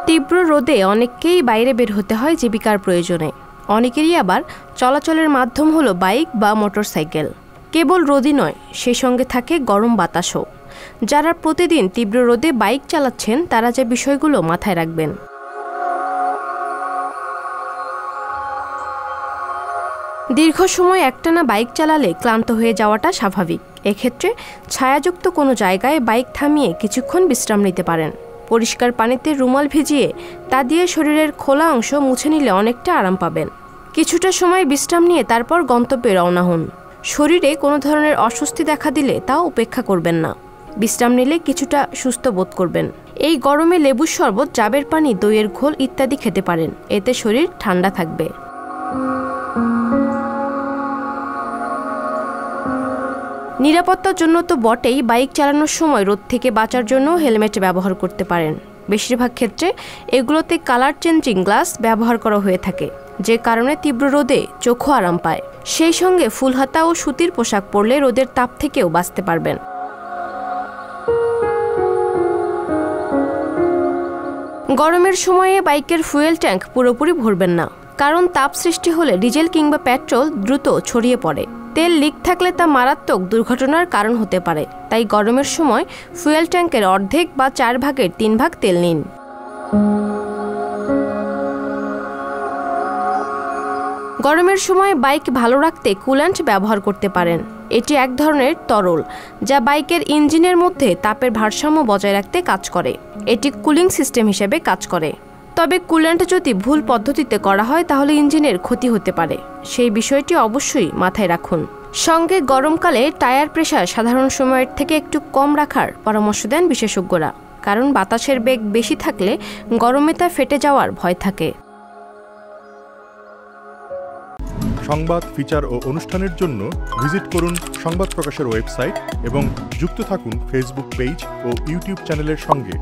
তীব্র রোদে অনেককেই বাইরে বের হতে হয় জীবিকার প্রয়োজনে। অনেকেরই আবার চলাচলের মাধ্যম হলো বাইক বা মোটরসাইকেল। কেবল রোদই নয়, সেই সঙ্গে থাকে গরম বাতাসও। যারা প্রতিদিন তীব্র রোদে বাইক চালাচ্ছেন তারা যে বিষয়গুলো মাথায় রাখবেন। দীর্ঘ সময় একটানা বাইক চালালে ক্লান্ত হয়ে যাওয়াটা স্বাভাবিক। এক্ষেত্রে ছায়াযুক্ত কোনো জায়গায় বাইক থামিয়ে কিছুক্ষণ বিশ্রাম নিতে পারেন। পরিষ্কার পানিতে রুমাল ভিজিয়ে তা দিয়ে শরীরের খোলা অংশ মুছে নিলে অনেকটা আরাম পাবেন। কিছুটা সময় বিশ্রাম নিয়ে তারপর গন্তব্যে রওনা হন। শরীরে কোনো ধরনের অস্বস্তি দেখা দিলে তাও উপেক্ষা করবেন না। বিশ্রাম নিলে কিছুটা সুস্থ বোধ করবেন। এই গরমে লেবুর শরবত, ডাবের পানি, দইয়ের ঘোল ইত্যাদি খেতে পারেন। এতে শরীর ঠান্ডা থাকবে। নিরাপত্তার জন্য তো বটেই, বাইক চালানোর সময় রোদ থেকে বাঁচার জন্য হেলমেট ব্যবহার করতে পারেন। বেশিরভাগ ক্ষেত্রে এগুলোতে কালার চেঞ্জিং গ্লাস ব্যবহার করা হয়ে থাকে, যে কারণে তীব্র রোদে চোখও আরাম পায়। সেই সঙ্গে ফুলহাতা ও সুতির পোশাক পরলে রোদের তাপ থেকেও বাঁচতে পারবেন। গরমের সময়ে বাইকের ফুয়েল ট্যাঙ্ক পুরোপুরি ভরবেন না, কারণ তাপ সৃষ্টি হলে ডিজেল কিংবা পেট্রোল দ্রুত ছড়িয়ে পড়ে। তেল লিক থাকলে তা মারাত্মক দুর্ঘটনার কারণ হতে পারে। তাই গরমের সময় ফুয়েল ট্যাঙ্কের অর্ধেক বা 4 ভাগের 3 ভাগ তেল নিন। গরমের সময় বাইক ভালো রাখতে কুল্যান্ট ব্যবহার করতে পারেন। এটি এক ধরনের তরল যা বাইকের ইঞ্জিনের মধ্যে তাপের ভারসাম্য বজায় রাখতে কাজ করে। এটি কুলিং সিস্টেম হিসেবে কাজ করে। তবে কুল্যান্ট যদি ভুল পদ্ধতিতে করা হয় তাহলে ইঞ্জিনের ক্ষতি হতে পারে। সেই বিষয়টি অবশ্যই মাথায় রাখুন। সঙ্গে গরমকালে টায়ার প্রেসার সাধারণ সময়ের থেকে একটু কম রাখার পরামর্শ দেন বিশেষজ্ঞরা, কারণ বাতাসের বেগ বেশি থাকলে গরমে তা ফেটে যাওয়ার ভয় থাকে। সংবাদ, ফিচার ও অনুষ্ঠানের জন্য ভিজিট করুন সংবাদ প্রকাশের ওয়েবসাইট এবং যুক্ত থাকুন ফেসবুক পেজ ও ইউটিউব চ্যানেলের সঙ্গে।